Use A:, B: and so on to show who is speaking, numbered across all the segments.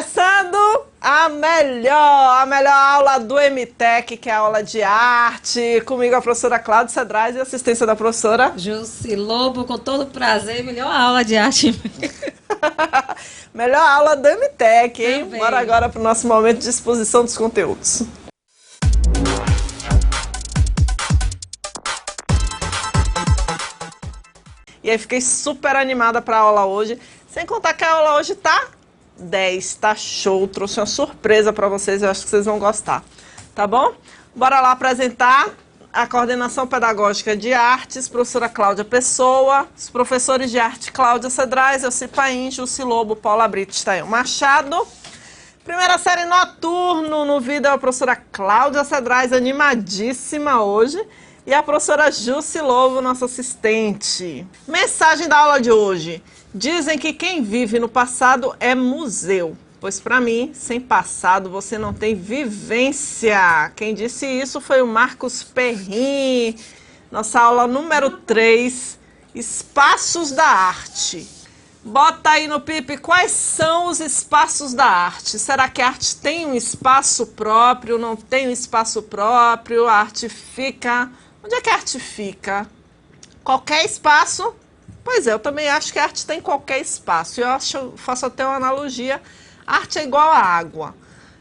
A: Começando a melhor aula do MTech, que é a aula de arte. Comigo a professora Cláudia Cedrais e assistência da professora
B: Jussi Lobo, com todo prazer, melhor aula de arte.
A: Melhor aula do MTech, hein?
B: Também.
A: Bora agora para o nosso momento de exposição dos conteúdos. E aí fiquei super animada para a aula hoje, sem contar que a aula hoje tá 10, tá show, trouxe uma surpresa para vocês, eu acho que vocês vão gostar, tá bom? Bora lá apresentar a coordenação pedagógica de artes, professora Cláudia Pessoa, os professores de arte Cláudia Cedrais, Elci Paim, Jussi Lobo, Paula Brito, Estael Machado. Primeira série noturno no vídeo, a professora Cláudia Cedrais, animadíssima hoje. E a professora Jussi Lobo, nossa assistente. Mensagem da aula de hoje. Dizem que quem vive no passado é museu. Pois para mim, sem passado, você não tem vivência. Quem disse isso foi o Marcos Perrin. Nossa aula número 3, Espaços da Arte. Bota aí no PIP quais são os espaços da arte. Será que a arte tem um espaço próprio? Não tem um espaço próprio? A arte fica... Onde é que a arte fica? Qualquer espaço? Pois é, eu também acho que a arte tem qualquer espaço. Eu faço até uma analogia. A arte é igual a água.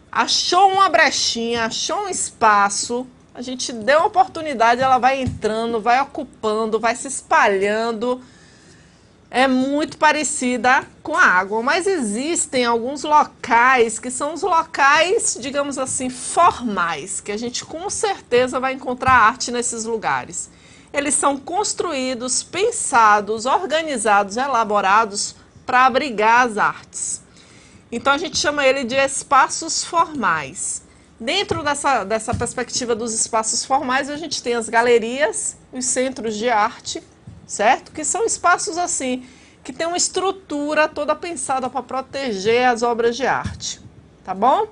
A: Achou uma brechinha, achou um espaço, a gente deu uma oportunidade, ela vai entrando, vai ocupando, vai se espalhando. É muito parecida com a água, mas existem alguns locais que são os locais, digamos assim, formais, que a gente com certeza vai encontrar arte nesses lugares. Eles são construídos, pensados, organizados, elaborados para abrigar as artes. Então a gente chama ele de espaços formais. Dentro dessa perspectiva dos espaços formais, a gente tem as galerias, os centros de arte, certo? Que são espaços assim, que tem uma estrutura toda pensada para proteger as obras de arte, tá bom?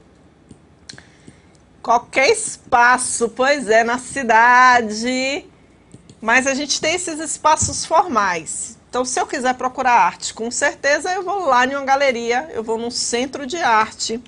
A: Qualquer espaço, pois é, na cidade, mas a gente tem esses espaços formais. Então, se eu quiser procurar arte, com certeza eu vou lá em uma galeria, eu vou num centro de arte,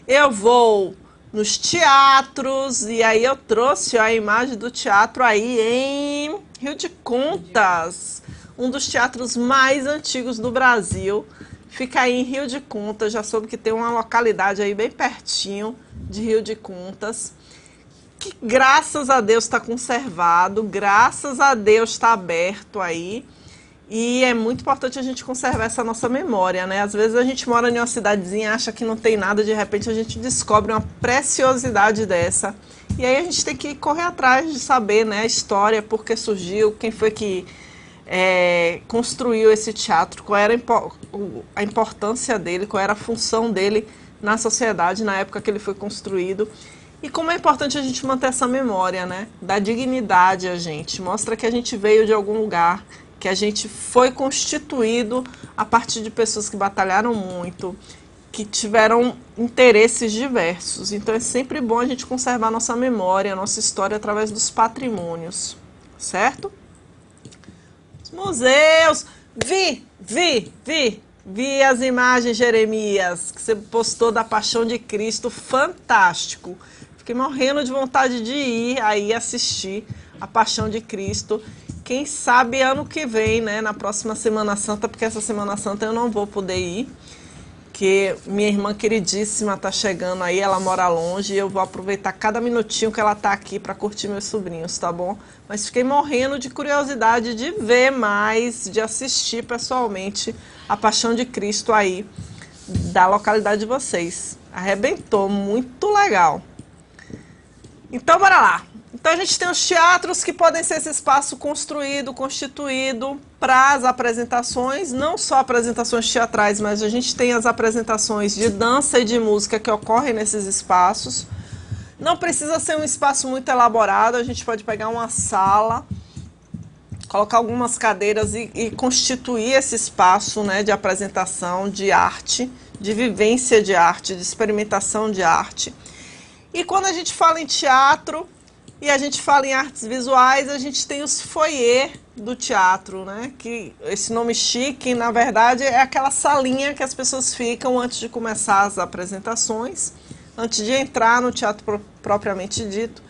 A: eu vou nos teatros, e aí eu trouxe a imagem do teatro aí em Rio de Contas, um dos teatros mais antigos do Brasil, fica aí em Rio de Contas, já soube que tem uma localidade aí bem pertinho de Rio de Contas, que graças a Deus está conservado, graças a Deus está aberto aí, e é muito importante a gente conservar essa nossa memória, né? Às vezes a gente mora em uma cidadezinha, acha que não tem nada, de repente a gente descobre uma preciosidade dessa. E aí a gente tem que correr atrás de saber, né, a história, por que surgiu, quem foi que construiu esse teatro, qual era a importância dele, qual era a função dele na sociedade na época que ele foi construído. E como é importante a gente manter essa memória, né? Dá dignidade a gente, mostra que a gente veio de algum lugar, que a gente foi constituído a partir de pessoas que batalharam muito, que tiveram interesses diversos. Então é sempre bom a gente conservar a nossa memória, a nossa história através dos patrimônios, certo? Os museus. Vi as imagens, Jeremias, que você postou da Paixão de Cristo, fantástico. Fiquei morrendo de vontade de ir aí assistir a Paixão de Cristo. Quem sabe ano que vem, né, na próxima Semana Santa, porque essa Semana Santa eu não vou poder ir, que minha irmã queridíssima está chegando aí, ela mora longe, e eu vou aproveitar cada minutinho que ela está aqui para curtir meus sobrinhos, tá bom? Mas fiquei morrendo de curiosidade de ver mais, de assistir pessoalmente a Paixão de Cristo aí, da localidade de vocês. Arrebentou, muito legal. Então, bora lá. Então a gente tem os teatros que podem ser esse espaço construído, constituído para as apresentações, não só apresentações teatrais, mas a gente tem as apresentações de dança e de música que ocorrem nesses espaços. Não precisa ser um espaço muito elaborado, a gente pode pegar uma sala, colocar algumas cadeiras e constituir esse espaço, né, de apresentação de arte, de vivência de arte, de experimentação de arte. E quando a gente fala em teatro, E a gente fala em artes visuais, a gente tem os foyer do teatro, né? Que esse nome chique, na verdade, é aquela salinha que as pessoas ficam antes de começar as apresentações, antes de entrar no teatro propriamente dito.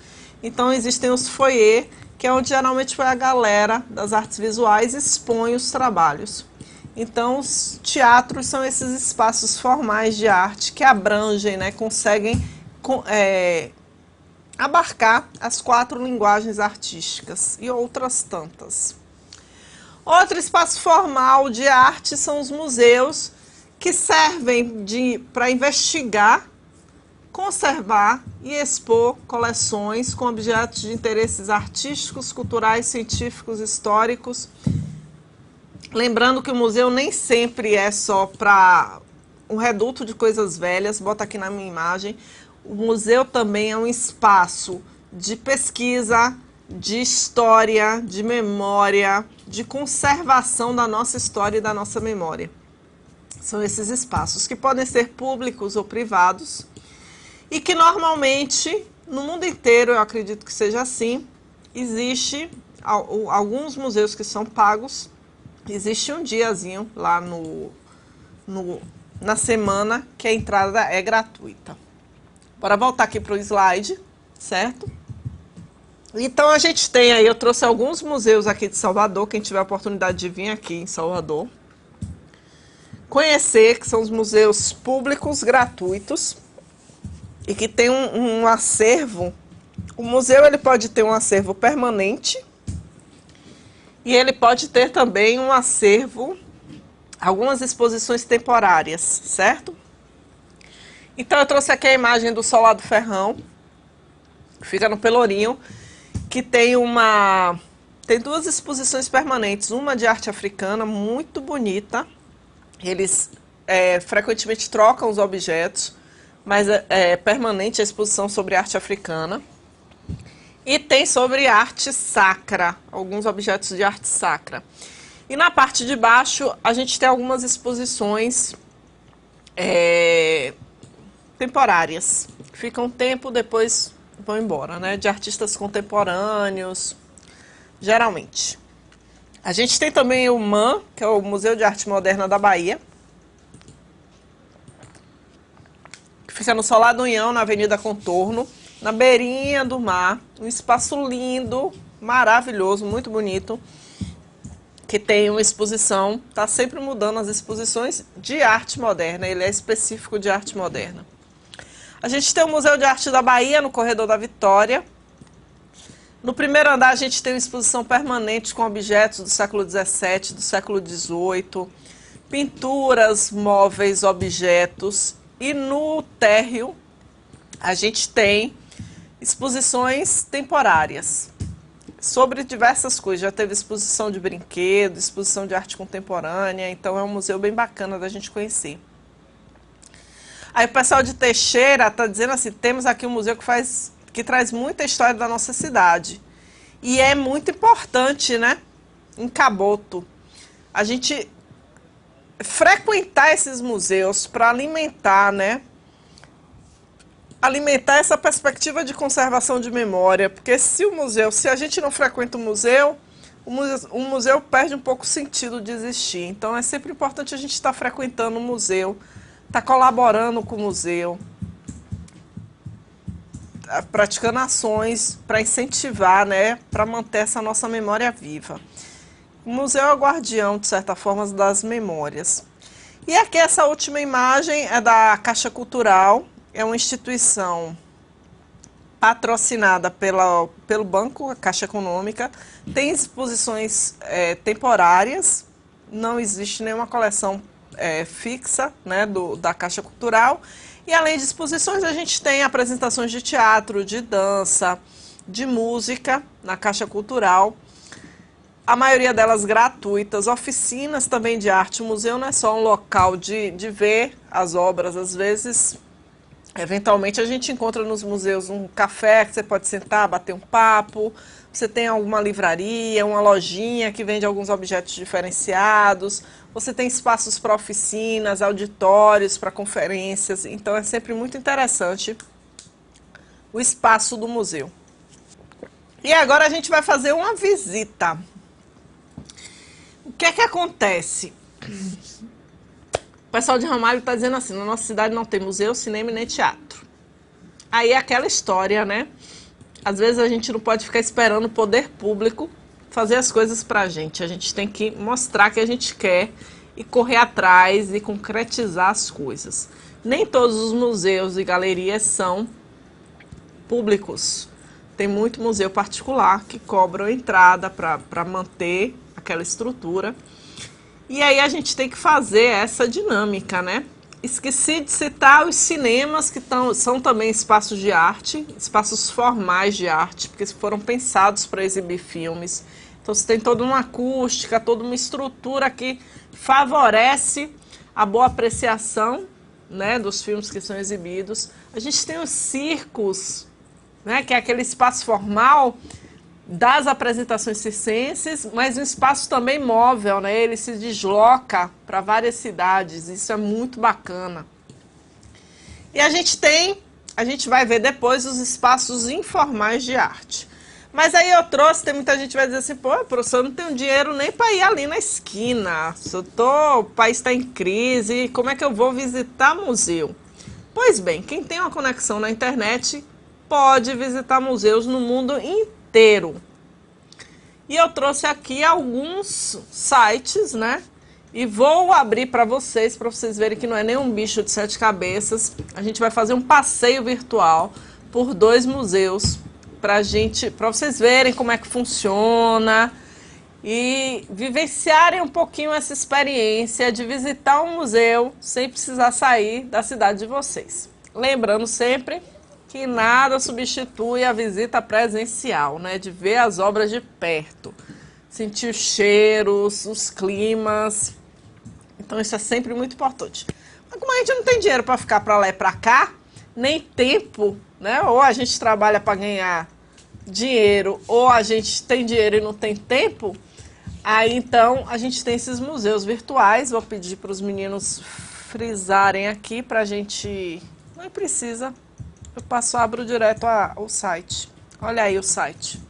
A: Então existem os foyer, que é onde geralmente a galera das artes visuais expõe os trabalhos. Então os teatros são esses espaços formais de arte que abrangem, né? Conseguem abarcar as 4 linguagens artísticas e outras tantas. Outro espaço formal de arte são os museus, que servem para investigar, conservar e expor coleções com objetos de interesses artísticos, culturais, científicos, históricos. Lembrando que o museu nem sempre é só para um reduto de coisas velhas, bota aqui na minha imagem. O museu também é um espaço de pesquisa, de história, de memória, de conservação da nossa história e da nossa memória. São esses espaços que podem ser públicos ou privados e que normalmente, no mundo inteiro, eu acredito que seja assim, existe alguns museus que são pagos, existe um diazinho lá na semana que a entrada é gratuita. Bora voltar aqui para o slide, certo? Então a gente tem aí, eu trouxe alguns museus aqui de Salvador, quem tiver a oportunidade de vir aqui em Salvador, conhecer, que são os museus públicos gratuitos e que tem um acervo. O museu ele pode ter um acervo permanente e ele pode ter também um acervo, algumas exposições temporárias, certo? Então eu trouxe aqui a imagem do Solado Ferrão, que fica no Pelourinho, que tem 2 exposições permanentes, uma de arte africana, muito bonita. Eles frequentemente trocam os objetos, mas é permanente a exposição sobre arte africana. E tem sobre arte sacra, alguns objetos de arte sacra. E na parte de baixo a gente tem algumas exposições temporárias, ficam um tempo, depois vão embora, né? De artistas contemporâneos, geralmente. A gente tem também o MAM, que é o Museu de Arte Moderna da Bahia, que fica no Solado Unhão, na Avenida Contorno, na beirinha do mar, um espaço lindo, maravilhoso, muito bonito, que tem uma exposição, está sempre mudando as exposições de arte moderna, ele é específico de arte moderna. A gente tem o Museu de Arte da Bahia, no Corredor da Vitória. No primeiro andar a gente tem uma exposição permanente com objetos do século XVII, do século XVIII, pinturas, móveis, objetos. E no térreo a gente tem exposições temporárias sobre diversas coisas. Já teve exposição de brinquedo, exposição de arte contemporânea, então é um museu bem bacana da gente conhecer. Aí o pessoal de Teixeira está dizendo assim, temos aqui um museu que traz muita história da nossa cidade. E é muito importante, né, em Caboto, a gente frequentar esses museus para alimentar, né, alimentar essa perspectiva de conservação de memória, porque se a gente não frequenta o museu perde um pouco o sentido de existir. Então é sempre importante a gente estar frequentando o museu, estar colaborando com o museu, praticando ações para incentivar, né, para manter essa nossa memória viva. O museu é o guardião, de certa forma, das memórias. E aqui essa última imagem é da Caixa Cultural, é uma instituição patrocinada pelo banco, a Caixa Econômica, tem exposições temporárias, não existe nenhuma coleção fixa, né, da Caixa Cultural. E além de exposições, a gente tem apresentações de teatro, de dança, de música na Caixa Cultural. A maioria delas gratuitas, oficinas também de arte. O museu não é só um local de ver as obras, às vezes, eventualmente a gente encontra nos museus um café que você pode sentar, bater um papo. Você tem alguma livraria, uma lojinha que vende alguns objetos diferenciados. Você tem espaços para oficinas, auditórios, para conferências. Então é sempre muito interessante o espaço do museu. E agora a gente vai fazer uma visita. O que é que acontece? O pessoal de Ramalho está dizendo assim, na nossa cidade não tem museu, cinema e nem teatro. Aí é aquela história, né? Às vezes a gente não pode ficar esperando o poder público fazer as coisas pra gente. A gente tem que mostrar que a gente quer e correr atrás e concretizar as coisas. Nem todos os museus e galerias são públicos. Tem muito museu particular que cobram entrada para manter aquela estrutura. E aí a gente tem que fazer essa dinâmica, né? Esqueci de citar os cinemas, que são também espaços de arte, espaços formais de arte, porque foram pensados para exibir filmes. Então você tem toda uma acústica, toda uma estrutura que favorece a boa apreciação, né, dos filmes que são exibidos. A gente tem os circos, né, que é aquele espaço formal das apresentações circenses, mas um espaço também móvel, né? Ele se desloca para várias cidades, isso é muito bacana. E a gente vai ver depois os espaços informais de arte. Mas aí eu trouxe, tem muita gente que vai dizer assim, pô, professor, eu não tenho dinheiro nem para ir ali na esquina, o país está em crise, como é que eu vou visitar museu? Pois bem, quem tem uma conexão na internet pode visitar museus no mundo inteiro. E eu trouxe aqui alguns sites, né? E vou abrir para vocês verem que não é nenhum bicho de 7 cabeças. A gente vai fazer um passeio virtual por 2 museus para vocês verem como é que funciona e vivenciarem um pouquinho essa experiência de visitar um museu sem precisar sair da cidade de vocês. Lembrando sempre que nada substitui a visita presencial, né? De ver as obras de perto, sentir os cheiros, os climas. Então isso é sempre muito importante. Mas como a gente não tem dinheiro para ficar para lá e para cá, nem tempo, né? Ou a gente trabalha para ganhar dinheiro, ou a gente tem dinheiro e não tem tempo, aí então a gente tem esses museus virtuais. Vou pedir para os meninos frisarem aqui para a gente... Não precisa... abro direto o site. Olha aí o site.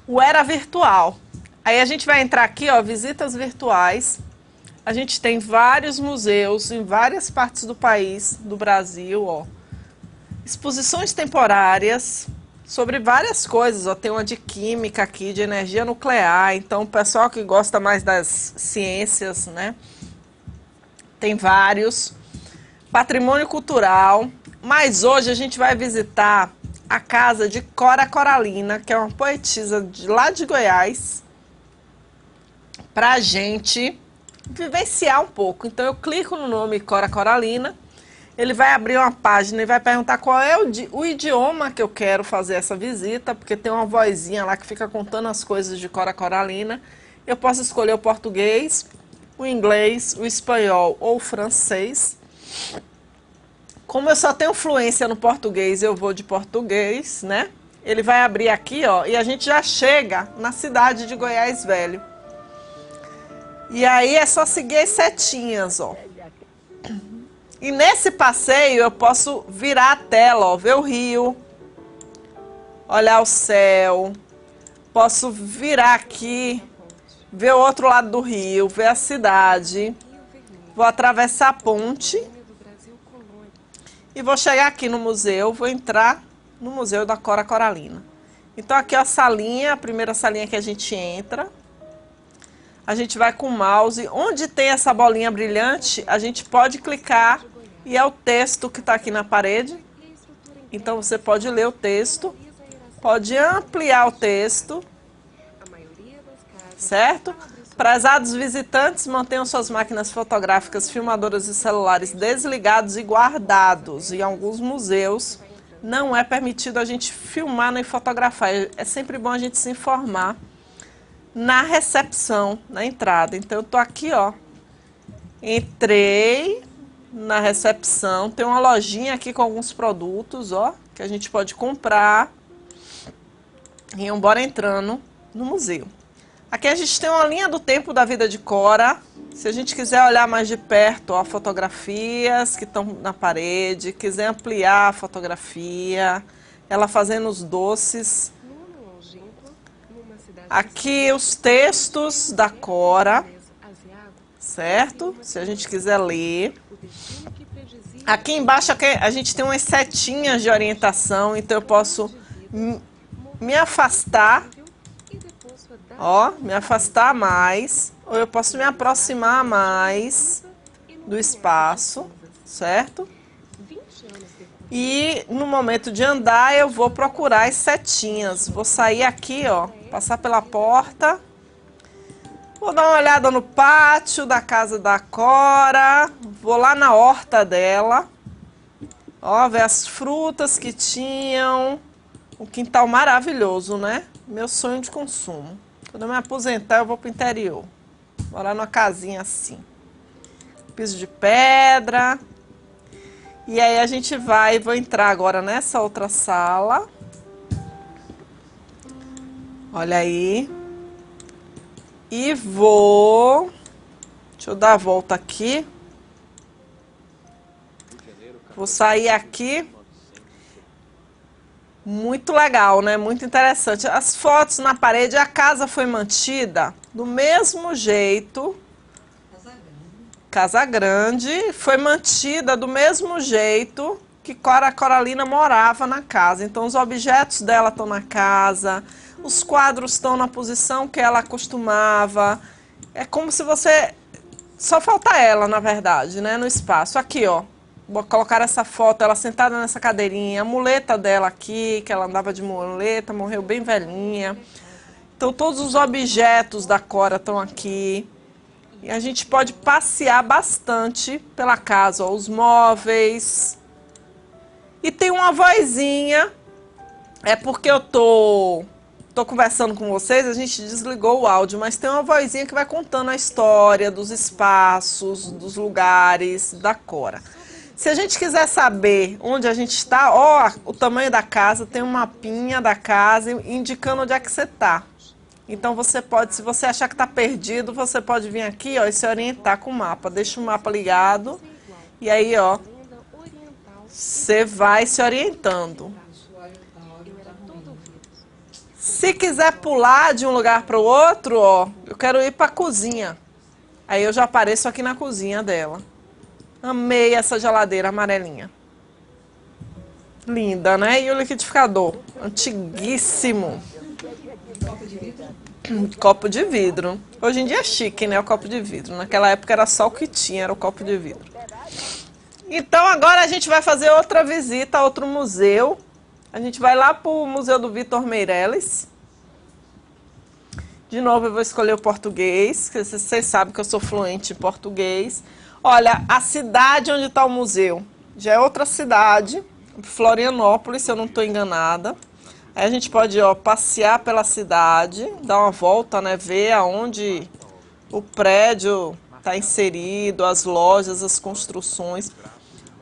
A: O Era Virtual. Aí a gente vai entrar aqui, ó, visitas virtuais. A gente tem vários museus em várias partes do país, do Brasil, ó. Exposições temporárias sobre várias coisas, ó. Tem uma de química aqui, de energia nuclear. Então, o pessoal que gosta mais das ciências, né? Tem vários. Patrimônio cultural. Mas hoje a gente vai visitar a casa de Cora Coralina, que é uma poetisa lá de Goiás, pra gente vivenciar um pouco. Então eu clico no nome Cora Coralina, ele vai abrir uma página e vai perguntar qual é o idioma que eu quero fazer essa visita, porque tem uma vozinha lá que fica contando as coisas de Cora Coralina. Eu posso escolher o português, o inglês, o espanhol ou o francês. Como eu só tenho fluência no português, eu vou de português, né? Ele vai abrir aqui, ó, e a gente já chega na cidade de Goiás Velho. E aí é só seguir as setinhas, ó. E nesse passeio eu posso virar a tela, ó, ver o rio, olhar o céu. Posso virar aqui, ver o outro lado do rio, ver a cidade. Vou atravessar a ponte. E vou chegar aqui no museu, vou entrar no Museu da Cora Coralina. Então aqui ó, a salinha, a primeira salinha que a gente entra. A gente vai com o mouse. Onde tem essa bolinha brilhante, a gente pode clicar e é o texto que está aqui na parede. Então você pode ler o texto, pode ampliar o texto, certo? Prezados visitantes, mantenham suas máquinas fotográficas, filmadoras e celulares desligados e guardados. Em alguns museus não é permitido a gente filmar nem fotografar. É sempre bom a gente se informar na recepção, na entrada. Então eu tô aqui, ó. Entrei na recepção, tem uma lojinha aqui com alguns produtos, ó, que a gente pode comprar. E vamos embora entrando no museu. Aqui a gente tem uma linha do tempo da vida de Cora. Se a gente quiser olhar mais de perto, ó, fotografias que estão na parede, quiser ampliar a fotografia, ela fazendo os doces. Aqui os textos da Cora, certo? Se a gente quiser ler. Aqui embaixo a gente tem umas setinhas de orientação, então eu posso me afastar, ó, me afastar mais, ou eu posso me aproximar mais do espaço, certo? E no momento de andar eu vou procurar as setinhas. Vou sair aqui, ó, passar pela porta. Vou dar uma olhada no pátio da casa da Cora. Vou lá na horta dela. Ó, ver as frutas que tinham. Um quintal maravilhoso, né? Meu sonho de consumo. Quando eu me aposentar, eu vou pro interior. Morar numa casinha assim. Piso de pedra. E aí a gente vou entrar agora nessa outra sala. Olha aí. E deixa eu dar a volta aqui. Vou sair aqui. Muito legal, né? Muito interessante. As fotos na parede, a casa foi mantida do mesmo jeito. Casa Grande foi mantida do mesmo jeito que Coralina morava na casa. Então, os objetos dela estão na casa, os quadros estão na posição que ela costumava. É como se você... Só falta ela, na verdade, né? No espaço. Aqui, ó. Vou colocar essa foto, ela sentada nessa cadeirinha. A muleta dela aqui, que ela andava de muleta, morreu bem velhinha. Então, todos os objetos da Cora estão aqui. E a gente pode passear bastante pela casa, ó, os móveis. E tem uma vozinha, é porque eu tô conversando com vocês, a gente desligou o áudio, mas tem uma vozinha que vai contando a história dos espaços, dos lugares, da Cora. Se a gente quiser saber onde a gente está, ó, o tamanho da casa, tem um mapinha da casa indicando onde é que você está. Então, você pode, se você achar que está perdido, você pode vir aqui, ó, e se orientar com o mapa. Deixa o mapa ligado e aí, ó, você vai se orientando. Se quiser pular de um lugar para o outro, ó, eu quero ir para a cozinha. Aí eu já apareço aqui na cozinha dela. Amei essa geladeira amarelinha. Linda, né? E o liquidificador, antiguíssimo. Copo de vidro. Hoje em dia é chique, né? O copo de vidro. Naquela época era só o que tinha, era o copo de vidro. Então agora a gente vai fazer outra visita a outro museu. A gente vai lá para o Museu do Vitor Meirelles. De novo eu vou escolher o português, porque vocês sabem que eu sou fluente em português. Olha, a cidade onde está o museu já é outra cidade, Florianópolis, se eu não estou enganada. Aí a gente pode, ó, passear pela cidade, dar uma volta, né, ver aonde o prédio está inserido, as lojas, as construções.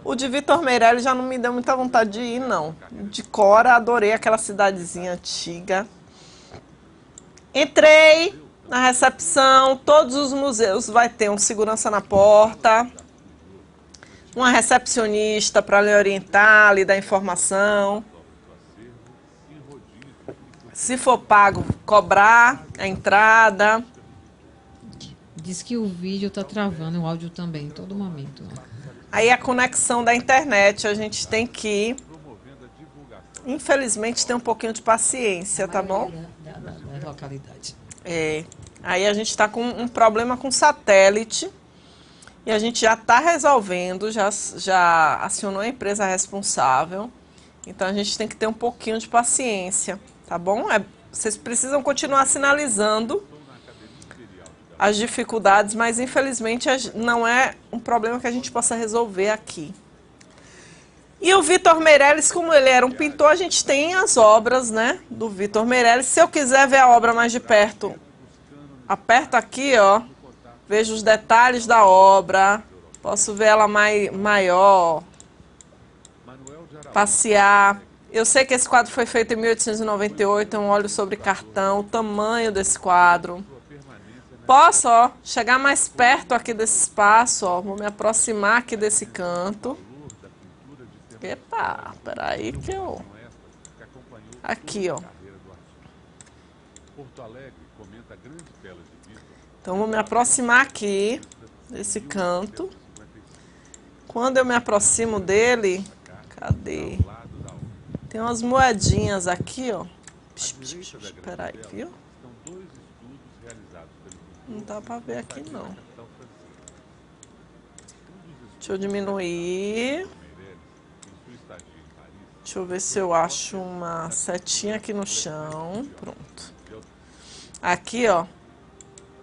A: O de Vitor Meirelles já não me deu muita vontade de ir, não. De Cora, adorei aquela cidadezinha antiga. Entrei na recepção, todos os museus vai ter um segurança na porta, uma recepcionista para lhe orientar, lhe dar informação. Se for pago, cobrar a entrada.
B: Diz que o vídeo está travando, o áudio também, em todo momento.
A: Aí a conexão da internet, a gente tem que, infelizmente, ter um pouquinho de paciência, tá bom?
B: Da localidade.
A: É. Aí a gente está com um problema com satélite e a gente já está resolvendo, já acionou a empresa responsável. Então a gente tem que ter um pouquinho de paciência, tá bom? Vocês precisam continuar sinalizando as dificuldades, mas infelizmente não é um problema que a gente possa resolver aqui. E o Vitor Meirelles, como ele era um pintor, a gente tem as obras, né, do Vitor Meirelles. Se eu quiser ver a obra mais de perto, aperto aqui, ó, vejo os detalhes da obra, posso ver ela maior, passear. Eu sei que esse quadro foi feito em 1898, é um óleo sobre cartão, o tamanho desse quadro. Posso, ó, chegar mais perto aqui desse espaço, ó, vou me aproximar aqui desse canto. Epa, peraí que eu... Aqui, ó.
C: carreira do artista. Porto Alegre comenta a grande tela de Vitor.
A: Então, vou me aproximar aqui desse canto. Quando eu me aproximo dele, cadê?
C: Ao lado da outra.
A: Tem umas moedinhas aqui, ó.
C: À direita da grande
A: Peraí,
C: tela
A: viu?
C: estão dois estudos realizados pelo
A: Não dá pra ver aqui, não.
C: capital francesa.
A: Deixa eu diminuir.
C: Meirelles, em sua estadia em Paris,
A: Deixa eu ver se eu acho uma setinha aqui no chão. Pronto. Aqui, ó.
C: a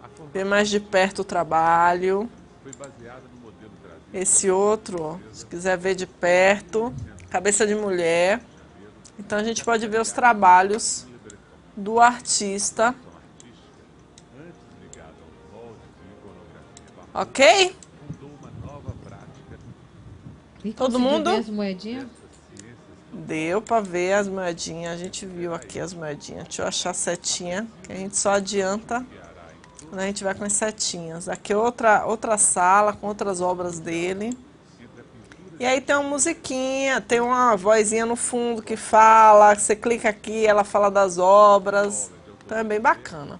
C: formação
A: Ver mais de perto o trabalho.
C: foi baseada no modelo trazido
A: Esse outro, ó. Se quiser ver de perto. Cabeça de mulher. Então a gente pode ver os trabalhos do artista.
C: antes ligada aos moldes e iconografia barroca,
A: Ok?
C: fundou uma nova prática
B: E
A: Todo
B: conseguiu
A: mundo?
B: ver as moedinhas?
C: dessas ciências
A: Deu pra ver as moedinhas. A gente viu aqui as moedinhas. Deixa eu achar a setinha. Que a gente só adianta quando a gente vai com as setinhas. Aqui é outra sala com outras obras dele. E aí tem uma musiquinha, tem uma vozinha no fundo que fala, você clica aqui, ela fala das obras. Então é bem bacana.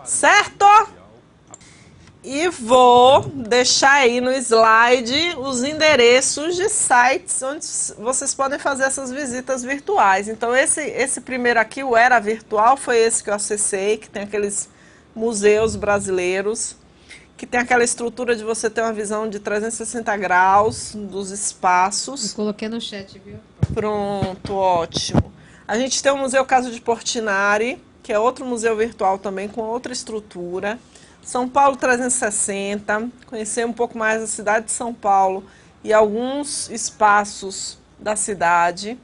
A: Certo? E vou deixar aí no slide os endereços de sites onde vocês podem fazer essas visitas virtuais. Então esse primeiro aqui, o Era Virtual, foi esse que eu acessei, que tem aqueles museus brasileiros, que tem aquela estrutura de você ter uma visão de 360 graus dos
B: Eu
A: espaços.
B: coloquei no chat, viu?
A: Pronto, ótimo. A gente tem o Museu Caso de Portinari, que é outro museu virtual também, com outra estrutura. São Paulo 360, conhecer um pouco mais a cidade de São Paulo e alguns espaços da cidade.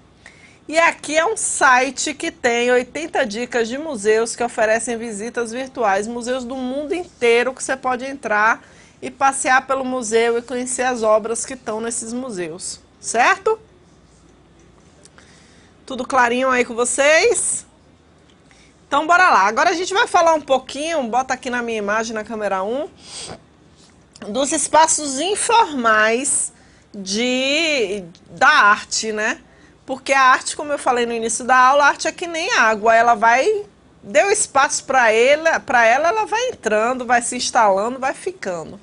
A: E aqui é um site que tem 80 dicas de museus que oferecem visitas virtuais, museus do mundo inteiro que você pode entrar e passear pelo museu e conhecer as obras que estão nesses museus, certo? Tudo clarinho aí com vocês? Então bora lá, agora a gente vai falar um pouquinho, bota aqui na minha imagem, na câmera 1, dos espaços informais da arte, né? Porque a arte, como eu falei no início da aula, a arte é que nem água, ela vai, deu espaço para ela vai entrando, vai se instalando, vai ficando.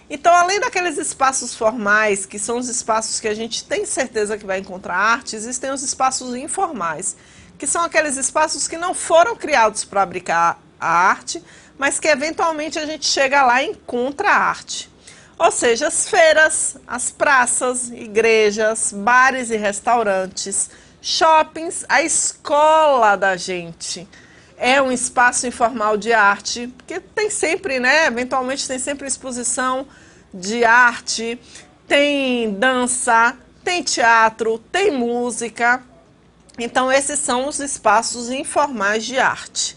A: Então, além daqueles espaços formais, que são os espaços que a gente tem certeza que vai encontrar arte, existem os espaços informais, que são aqueles espaços que não foram criados para abrigar a arte, mas que eventualmente a gente chega lá e encontra a arte. Ou seja, as feiras, as praças, igrejas, bares e restaurantes, shoppings, a escola da gente é um espaço informal de arte, porque tem sempre, né, eventualmente tem sempre exposição de arte, tem dança, tem teatro, tem música. Então esses são os espaços informais de arte.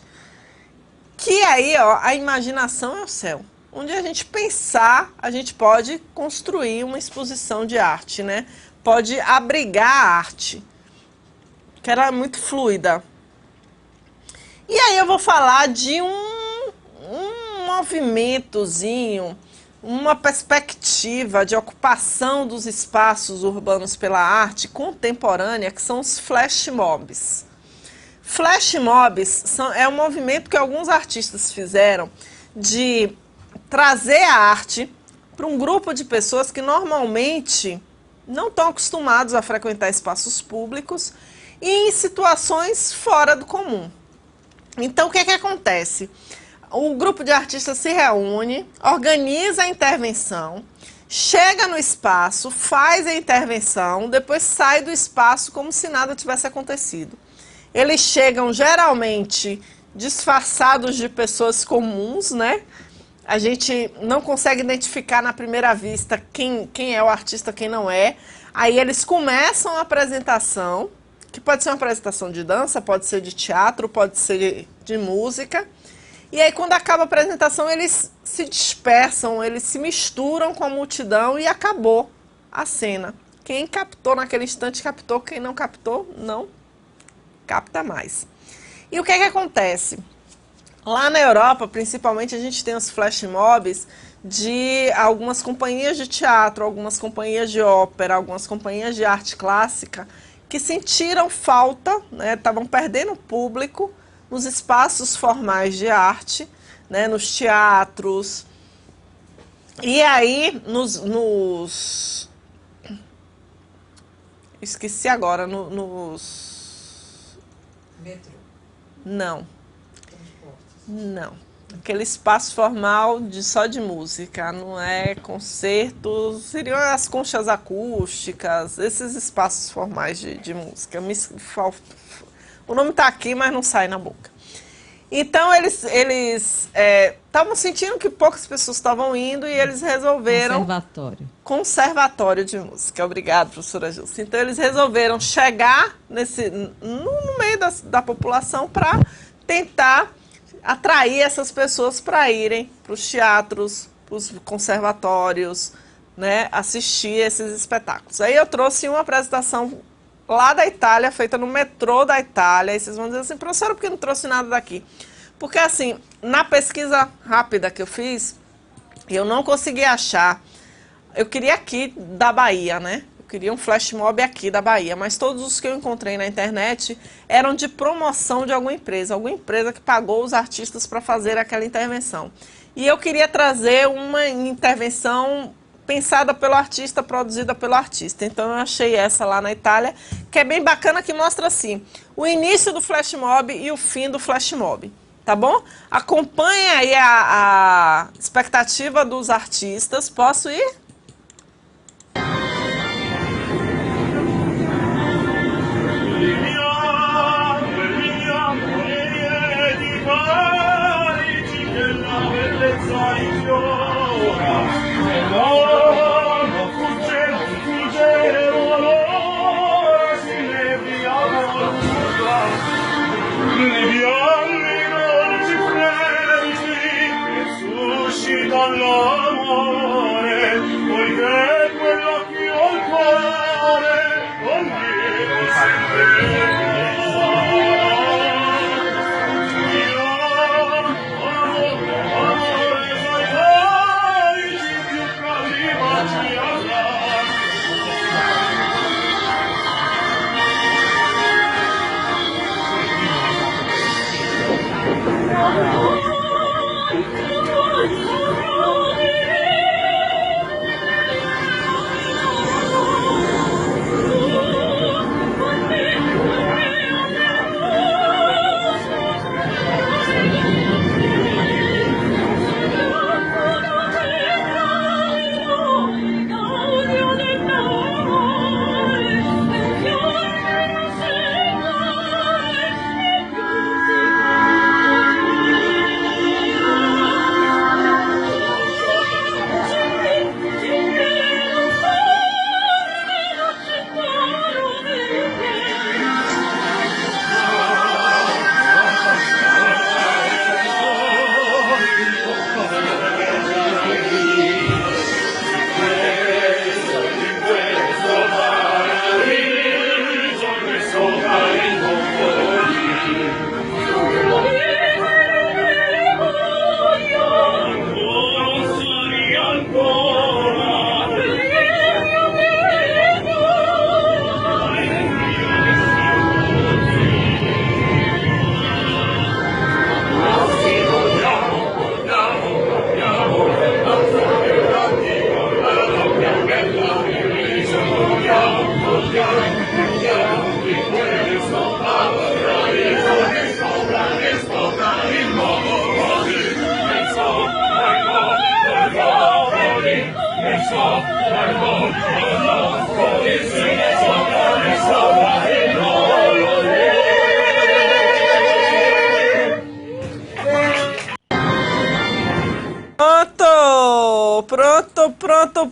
A: Que aí, ó, a imaginação é o céu. Onde a gente pensar, a gente pode construir uma exposição de arte, né? Pode abrigar a arte, que ela é muito fluida. E aí eu vou falar de um movimentozinho, uma perspectiva de ocupação dos espaços urbanos pela arte contemporânea, que são os flash mobs. Flash mobs é um movimento que alguns artistas fizeram de trazer a arte para um grupo de pessoas que normalmente não estão acostumados a frequentar espaços públicos e em situações fora do comum. Então, o que acontece? O grupo de artistas se reúne, organiza a intervenção, chega no espaço, faz a intervenção, depois sai do espaço como se nada tivesse acontecido. Eles chegam geralmente disfarçados de pessoas comuns, né? A gente não consegue identificar na primeira vista quem é o artista, quem não é. Aí eles começam a apresentação, que pode ser uma apresentação de dança, pode ser de teatro, pode ser de música. E aí quando acaba a apresentação eles se dispersam, eles se misturam com a multidão e acabou a cena. Quem captou naquele instante captou, quem não captou não capta mais. E o que acontece? Lá na Europa, principalmente, a gente tem os flash mobs de algumas companhias de teatro, algumas companhias de ópera, algumas companhias de arte clássica, que sentiram falta, né, estavam perdendo público nos espaços formais de arte, né, nos teatros. E aí, esqueci agora, nos...
B: Metrô.
A: Não.
B: Transportes.
A: Não. Aquele espaço formal só de música, não é concertos, seriam as conchas acústicas, esses espaços formais de música. O nome está aqui, mas não sai na boca. Então, eles estavam sentindo que poucas pessoas estavam indo e eles resolveram...
B: Conservatório.
A: Conservatório de música. Obrigada, professora Gilson. Então, eles resolveram chegar no meio da população para tentar atrair essas pessoas para irem para os teatros, para os conservatórios, né, assistir esses espetáculos. Aí eu trouxe uma apresentação lá da Itália, feita no metrô da Itália, e vocês vão dizer assim, professora, por que não trouxe nada daqui? Porque assim, na pesquisa rápida que eu fiz, eu não consegui achar, eu queria aqui da Bahia, né? Eu queria um flash mob aqui da Bahia, mas todos os que eu encontrei na internet eram de promoção de alguma empresa que pagou os artistas para fazer aquela intervenção. E eu queria trazer uma intervenção pensada pelo artista, produzida pelo artista. Então eu achei essa lá na Itália, que é bem bacana, que mostra assim, o início do flash mob e o fim do flash mob, tá bom? Acompanhe aí a expectativa dos artistas. Posso ir?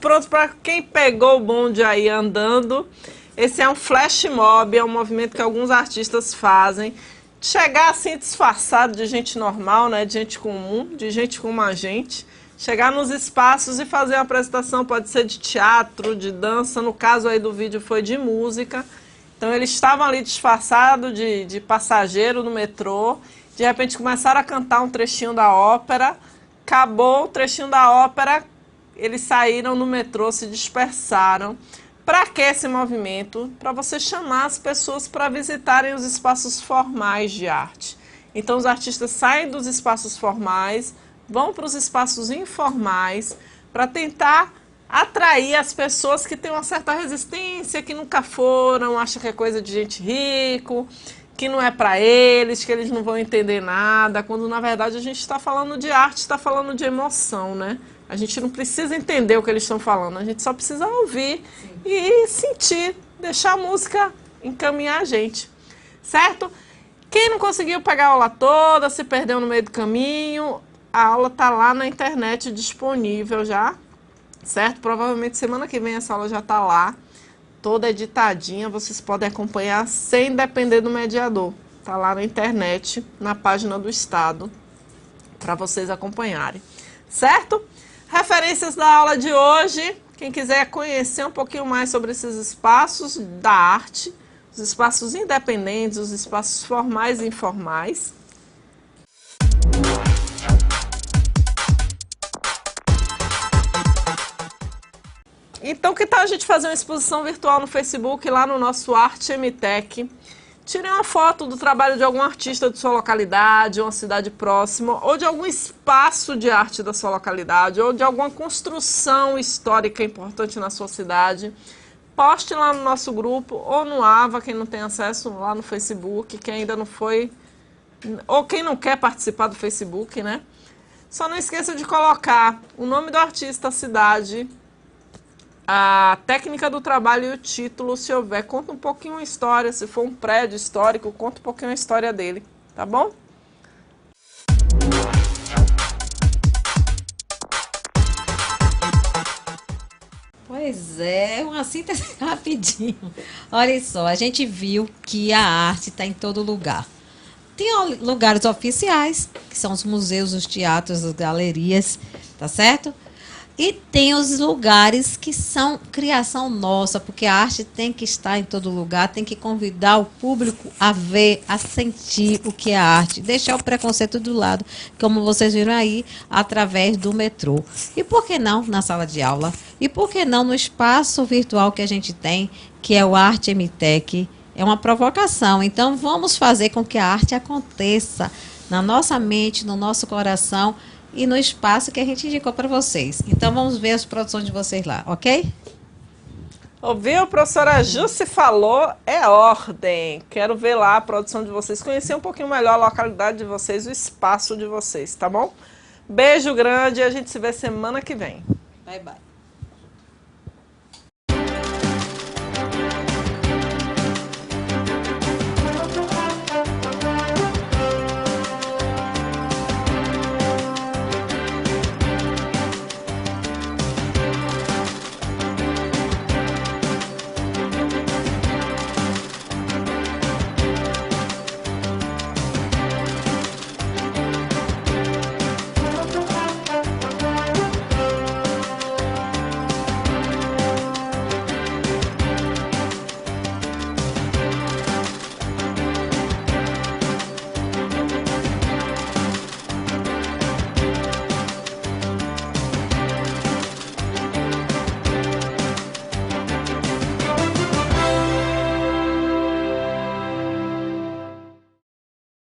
A: Pronto para quem pegou o bonde aí andando. Esse é um flash mob, é um movimento que alguns artistas fazem. Chegar assim disfarçado de gente normal, né, de gente comum, de gente como a gente. Chegar nos espaços e fazer uma apresentação, pode ser de teatro, de dança. No caso aí do vídeo foi de música. Então eles estavam ali disfarçados de passageiro no metrô. De repente começaram a cantar um trechinho da ópera. Acabou o trechinho da ópera, eles saíram no metrô, se dispersaram. Para que esse movimento? Para você chamar as pessoas para visitarem os espaços formais de arte. Então, os artistas saem dos espaços formais, vão para os espaços informais, para tentar atrair as pessoas que têm uma certa resistência, que nunca foram, acham que é coisa de gente rico, que não é para eles, que eles não vão entender nada, quando na verdade a gente está falando de arte, está falando de emoção, né? A gente não precisa entender o que eles estão falando, a gente só precisa ouvir e sentir, deixar a música encaminhar a gente, certo? Quem não conseguiu pegar a aula toda, se perdeu no meio do caminho, a aula está lá na internet disponível já, certo? Provavelmente semana que vem essa aula já está lá, toda editadinha, vocês podem acompanhar sem depender do mediador. Está lá na internet, na página do Estado, para vocês acompanharem, certo? Referências da aula de hoje, quem quiser conhecer um pouquinho mais sobre esses espaços da arte, os espaços independentes, os espaços formais e informais. Então, que tal a gente fazer uma exposição virtual no Facebook, lá no nosso Arte MTech? Tire uma foto do trabalho de algum artista de sua localidade, uma cidade próxima, ou de algum espaço de arte da sua localidade, ou de alguma construção histórica importante na sua cidade. Poste lá no nosso grupo, ou no AVA, quem não tem acesso lá no Facebook, quem ainda não foi, ou quem não quer participar do Facebook, né? Só não esqueça de colocar o nome do artista, a cidade, a técnica do trabalho e o título, se houver. Conta um pouquinho a história, se for um prédio histórico, conta um pouquinho a história dele, tá bom?
B: Pois é, uma síntese rapidinho. Olha só, a gente viu que a arte está em todo lugar. Tem lugares oficiais, que são os museus, os teatros, as galerias, tá certo? E tem os lugares que são criação nossa, porque a arte tem que estar em todo lugar, tem que convidar o público a ver, a sentir o que é arte, deixar o preconceito do lado, como vocês viram aí, através do metrô. E por que não na sala de aula? E por que não no espaço virtual que a gente tem, que é o Arte MTech? É uma provocação, então vamos fazer com que a arte aconteça na nossa mente, no nosso coração, e no espaço que a gente indicou para vocês. Então, vamos ver as produções de vocês lá, ok?
A: Ouviu? A professora Jussi falou, é ordem. Quero ver lá a produção de vocês, conhecer um pouquinho melhor a localidade de vocês, o espaço de vocês, tá bom? Beijo grande e a gente se vê semana que vem.
B: Bye, bye.